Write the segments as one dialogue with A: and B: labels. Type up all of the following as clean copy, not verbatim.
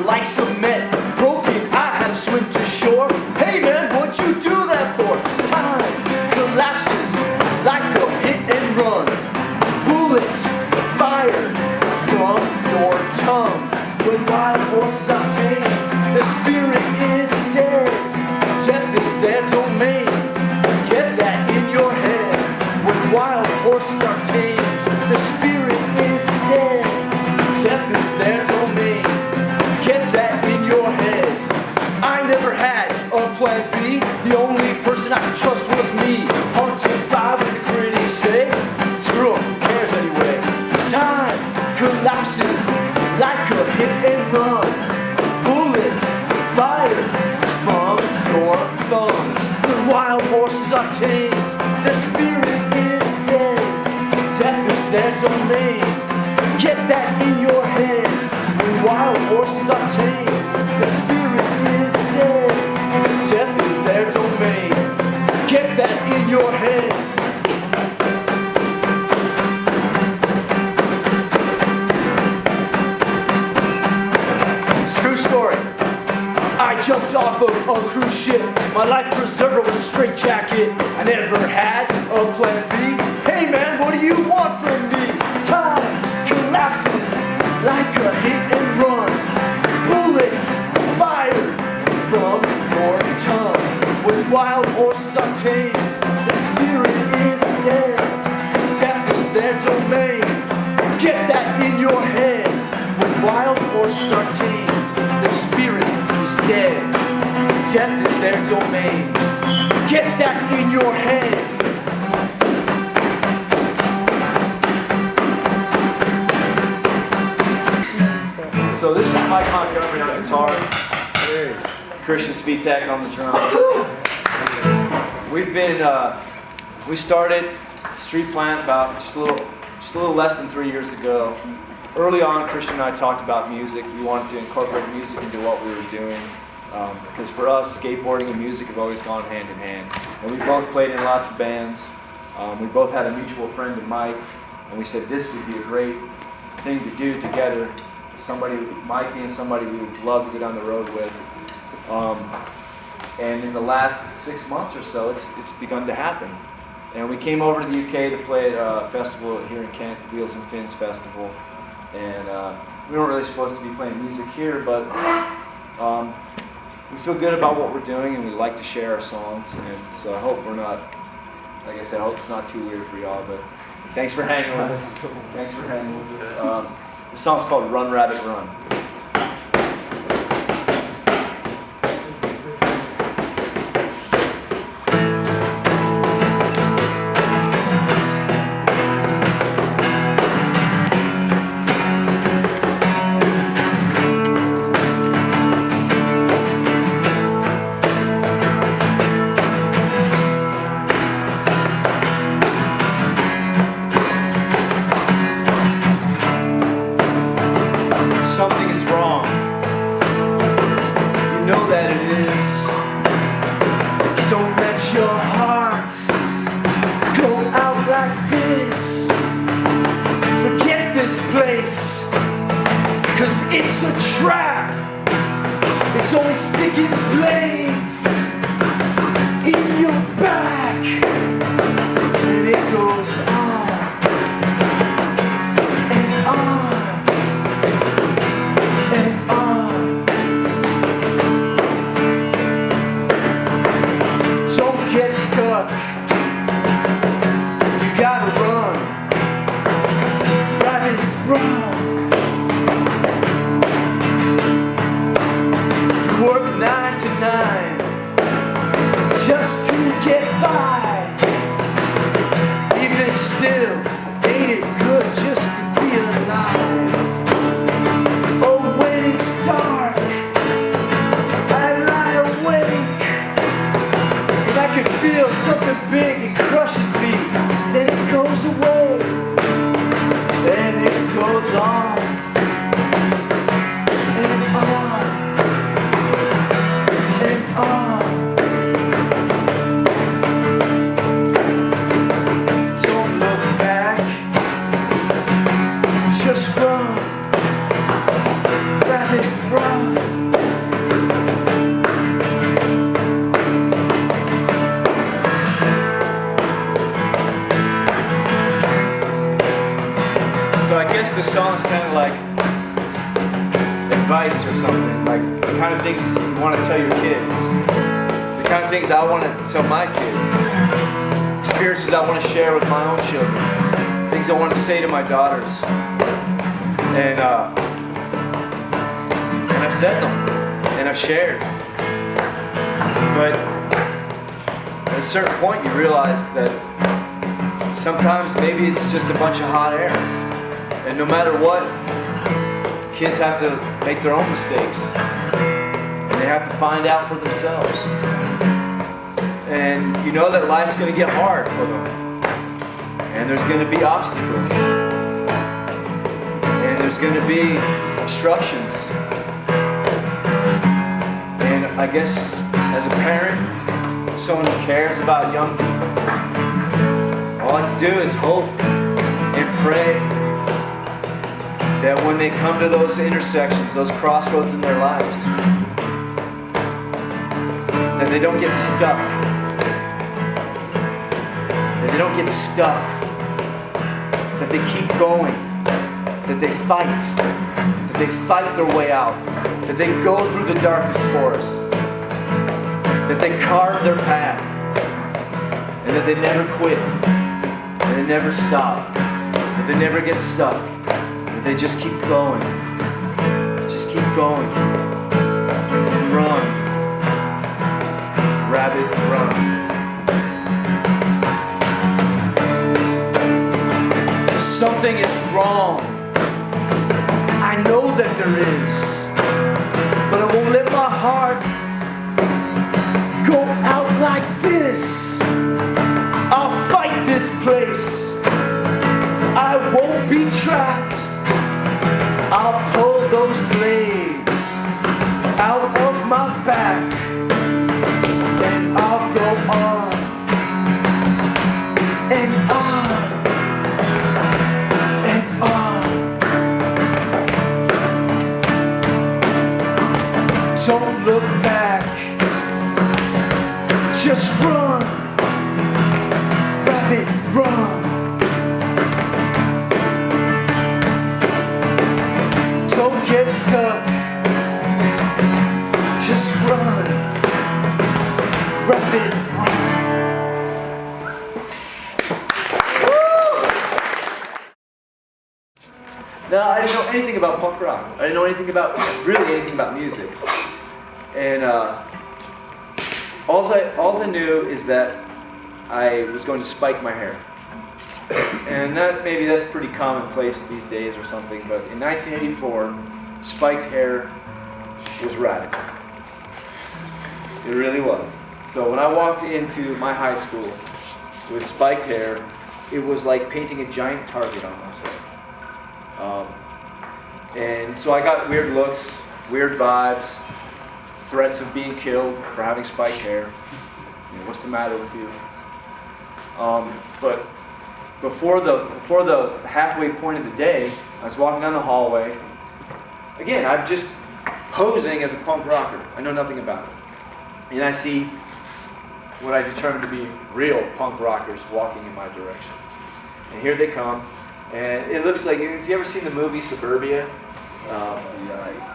A: like cement. Broken, I had to swim to shore. Hey man, what'd you do that for? Time collapses like a hit and run. Bullets fired from your tongue. When wild horses are tamed, the spirit is dead. Death is their domain. Get that in your head. When wild horses are tamed, the spirit is dead. Death is their domain. Get that in your head. I never had a plan B. The only person I could trust was me. Haunted by what the critics say. Screw 'em, who cares anyway? Time collapses like a hit and run. Bullets fired from your thumbs. When wild horses are tamed, the spirit is dead. Death is their domain. Get that in your head. When wild horses are tamed, the spirit is dead. Death is their domain. Get that in your head. It's a true story. I jumped off of a cruise ship. My life preserver was a straitjacket. I never had a plan B. Hey man, what do you want from me? Time collapses like a hit and run. Bullets fired from your tongue. When wild horses are tamed, the spirit is dead. Death is their domain. Get that in your head. When wild horses are tamed, the spirit is dead. Death is their domain. Get that in your head. So this is Mike Montgomery on guitar, Christian Svitek on the drums. We started Street Plant about just a little less than 3 years ago. Early on, Christian and I talked about music. We wanted to incorporate music into what we were doing. Because for us, skateboarding and music have always gone hand in hand. And we both played in lots of bands. We both had a mutual friend in Mike, and we said this would be a great thing to do together. Mike being somebody we would love to go down the road with. And in the last 6 months or so, it's begun to happen. And we came over to the UK to play at a festival here in Kent, Wheels and Fins Festival. And we weren't really supposed to be playing music here, but we feel good about what we're doing, and we like to share our songs. And so I hope we're not, like I said, I hope it's not too weird for y'all, but thanks for hanging with us. Thanks for hanging with us. The song's called Run Rabbit Run. Something is wrong. You know that it is. Don't let your heart go out like this. Forget this place, 'cause it's a trap. It's always sticking blades in your back, and it goes on and on. Get stuck. You gotta run. Rabbit, run. You work 9 to 9 just to get by. Even still, ain't it good just to be alive? Oh, when it's dark, I lie awake. I can feel something big, it crushes me, then it goes away, then it goes on, and on, and on. Don't look back, just run, rabbit, run.
B: So I guess the song's kind of like advice or something, like the kind of things you want to tell your kids, the kind of things I want to tell my kids, experiences I want to share with my own children, things I want to say to my daughters, and I've said them, and I've shared, but at a certain point you realize that sometimes maybe it's just a bunch of hot air, and no matter what, kids have to make their own mistakes, and they have to find out for themselves. And you know that life's going to get hard for them, and there's going to be obstacles, and there's going to be obstructions. And I guess as a parent, someone who cares about young people, all I can do is hope and pray that when they come to those intersections, those crossroads in their lives, that they don't get stuck. That they don't get stuck. That they keep going. That they fight. That they fight their way out. That they go through the darkest forest. That they carve their path. And that they never quit. And they never stop. That they never get stuck. That they just keep going. Just keep going. Run. Rabbit, run. Something is wrong. I know that there is. But I won't let my heart go out like this. I'll fight this place. I won't be trapped. I'll pull those blades out of my back, and I'll go on and on and on. Don't look back, just run, rabbit, run. Don't get stuck, just run, rabbit, run. No, I didn't know anything about punk rock. I didn't know anything about, really anything about music. And all I knew is that I was going to spike my hair. And maybe that's pretty commonplace these days or something, but in 1984, spiked hair was radical. It really was. So when I walked into my high school with spiked hair, it was like painting a giant target on myself. And so I got weird looks, weird vibes, threats of being killed for having spiked hair. You know, what's the matter with you? But before the halfway point of the day, I was walking down the hallway. Again, I'm just posing as a punk rocker. I know nothing about it. And I see what I determined to be real punk rockers walking in my direction. And here they come. And it looks like, if you ever seen the movie Suburbia,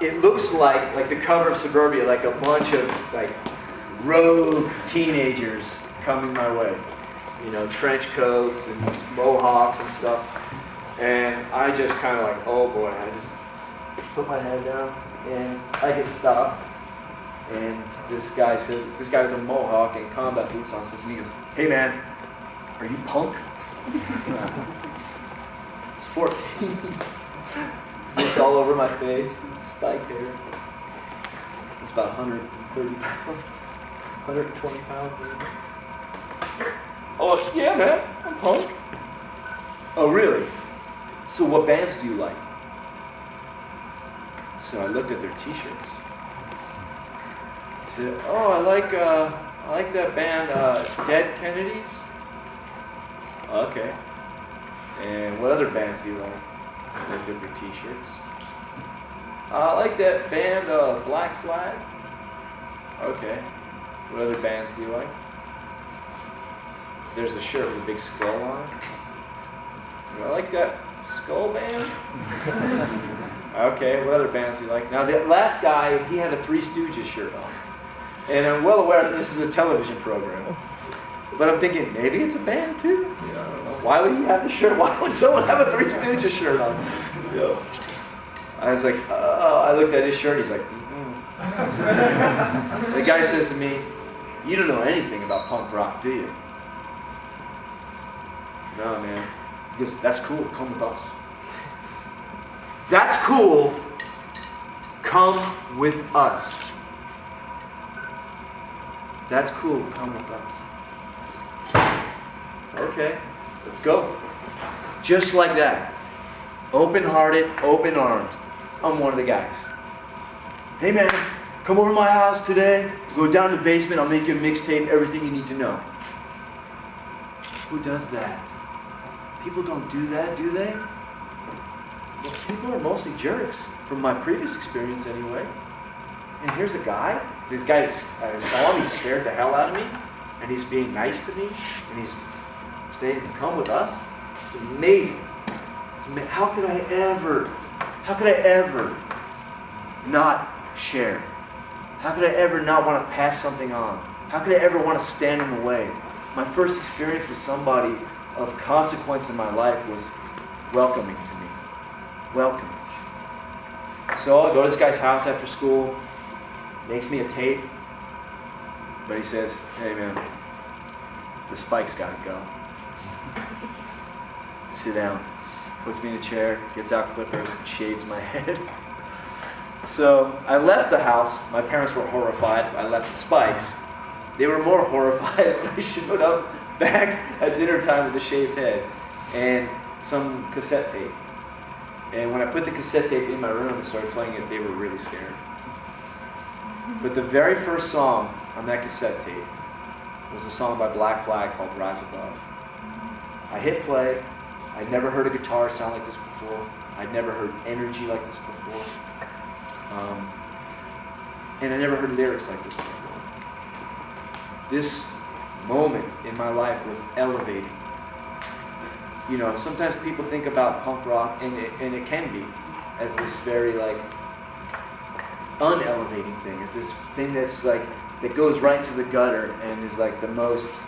B: it looks like the cover of Suburbia, like a bunch of like rogue teenagers coming my way. You know, trench coats and mohawks and stuff. And I just kind of like, oh boy, I just put my head down and I get stopped. And this guy with a mohawk and combat boots on says to me, he goes, "Hey man, are you punk?" It's 14. It's all over my face, spike hair. It's about 130 pounds, 120 pounds maybe. Oh, yeah, man, I'm punk. Oh, really? So what bands do you like? So I looked at their t-shirts. I said, oh, I like that band, Dead Kennedys. Okay. And what other bands do you like? I looked at their t-shirts. I like that band, Black Flag. Okay. What other bands do you like? There's a shirt with a big skull on it. I like that Skull Band? Okay, what other bands do you like? Now, the last guy, he had a Three Stooges shirt on. And I'm well aware that this is a television program. But I'm thinking, maybe it's a band too? I don't know. Why would he have the shirt? Why would someone have a Three Stooges shirt on? I was like, oh, I looked at his shirt, he's like, The guy says to me, you don't know anything about punk rock, do you? No, man. He goes, that's cool, come with us. That's cool, come with us. That's cool, come with us. Okay, let's go. Just like that. Open-hearted, open-armed. I'm one of the guys. Hey man, come over to my house today. Go down to the basement, I'll make you a mixtape, everything you need to know. Who does that? People don't do that, do they? Well, people are mostly jerks, from my previous experience anyway. And here's a guy, this guy, I saw him, he scared the hell out of me, and he's being nice to me, and he's saying, come with us. It's amazing. How could I ever not share? How could I ever not want to pass something on? How could I ever want to stand in the way? My first experience with somebody of consequence in my life was welcoming to me. Welcoming. So I go to this guy's house after school, makes me a tape, but he says, hey man, the spike's gotta go. Sit down. Puts me in a chair, gets out clippers, and shaves my head. So I left the house. My parents were horrified. I left the spikes. They were more horrified when I showed up back at dinner time with a shaved head and some cassette tape. And when I put the cassette tape in my room and started playing it, they were really scared. But the very first song on that cassette tape was a song by Black Flag called Rise Above. I hit play. I'd never heard a guitar sound like this before. I'd never heard energy like this before. And I never heard lyrics like this before. This moment in my life was elevating. You know, sometimes people think about punk rock, and it can be, as this very unelevating thing. It's this thing that's that goes right into the gutter and is the most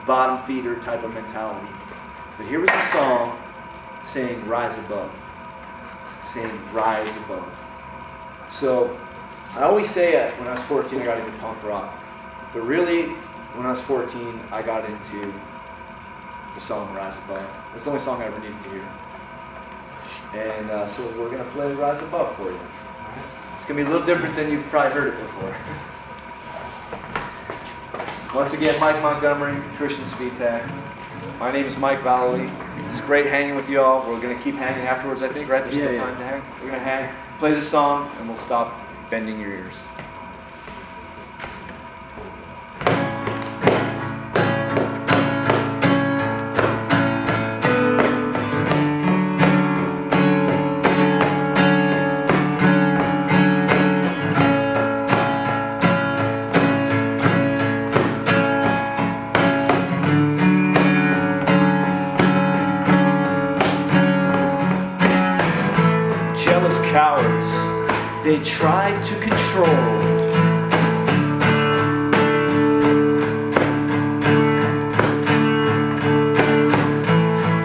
B: bottom feeder type of mentality. But here was a song saying rise above. Saying rise above. So I always say when I was 14 I got into punk rock. But really, when I was 14 I got into the song Rise Above. It's the only song I ever needed to hear. And so we're going to play Rise Above for you. It's going to be a little different than you've probably heard it before. Once again, Mike Montgomery, Christian Spitak. My name is Mike Vallely. It's great hanging with you all. We're going to keep hanging afterwards, I think, right? There's still time to hang. We're going to hang, play this song, and we'll stop bending your ears. Cowards, they tried to control.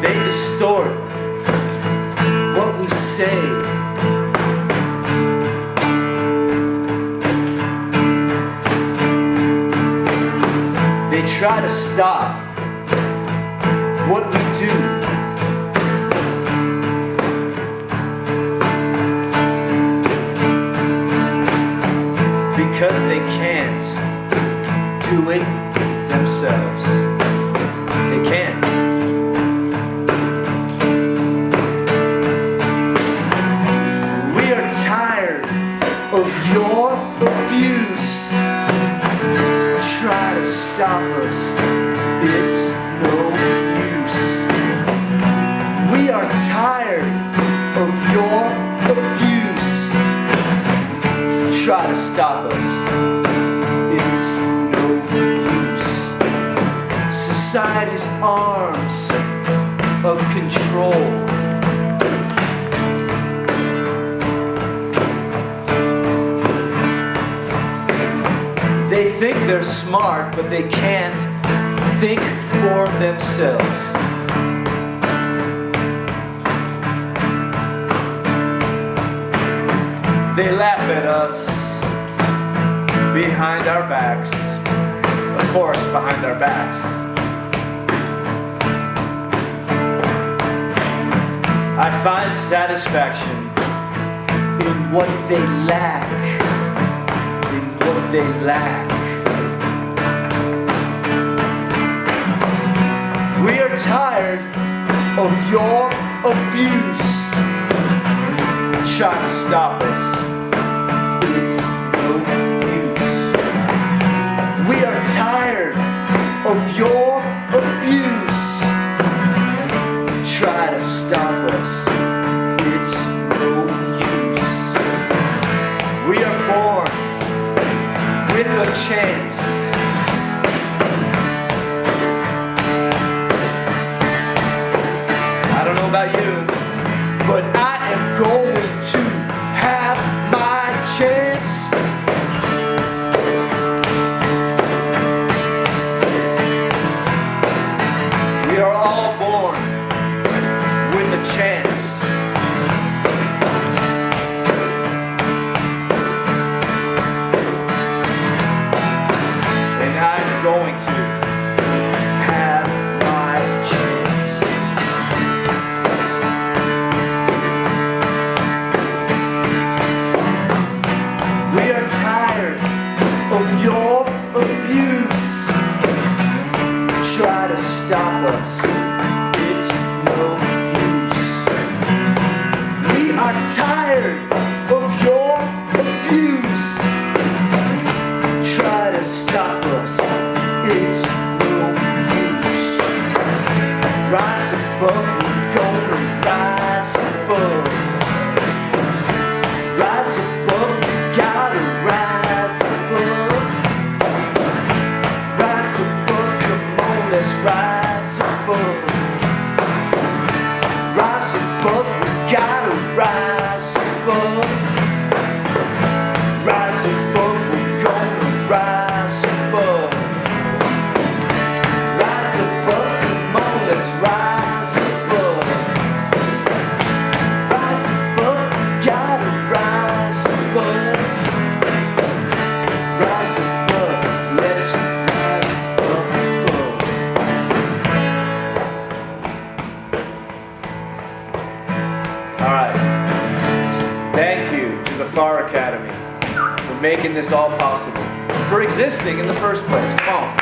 B: They distort what we say. They try to stop what we do. Because they can't do it themselves. They can't. We are tired of your abuse. Try to stop us, it's no use. We are tired of your abuse. Try to stop us, it's no use. Society's arms
A: of control. They think they're smart, but they can't think for themselves. They laugh at us behind our backs. Of course, behind our backs. I find satisfaction in what they lack. In what they lack. We are tired of your abuse. Try to stop us. It's no use. We are tired of your abuse. Try to stop us. It's no use. We are born with a chance. I don't know about you, but I am going to have my chance. We are all born with a chance. And I'm going to have my chance. We are tired of your abuse. Try to stop us. It's no use. We are tired of your abuse. Try to stop us. It's no use. Rise above. We're gonna rise above. Rise above. We gotta rise above. Rise above. Come on, let's rise above. Rise above. We gotta rise above. Rise above. We're gonna rise above. Rise above. Come on, let's rise above. Rise above. We gotta rise above. Rise above. Let's rise above. All right. Thank you to the FAR Academy for making this all possible, for existing in the first place. Come on.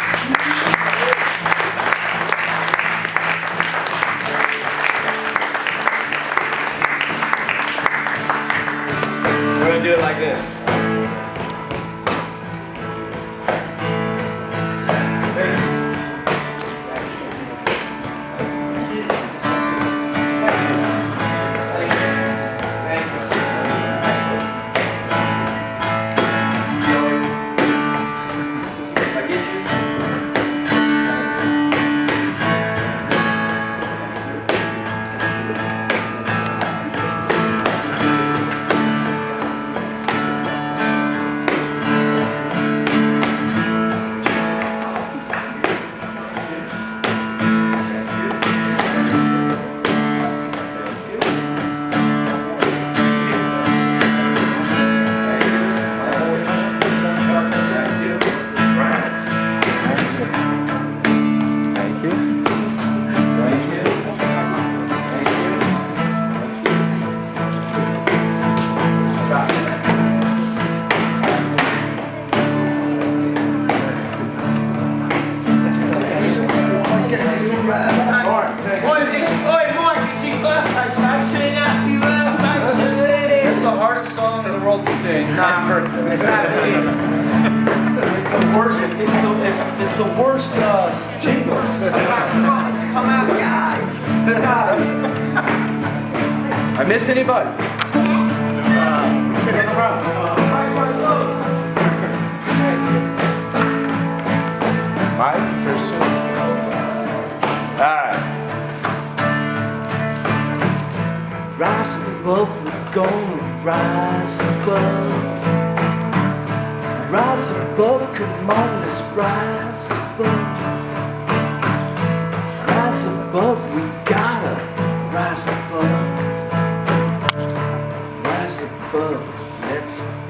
A: We're going to do it like this. It's the worst jingle. Come out, I miss anybody? Mike? Alright. Rise above, we're gonna rise above. Rise above, come on, let's rise above. Rise above, we gotta rise above. Rise above, let's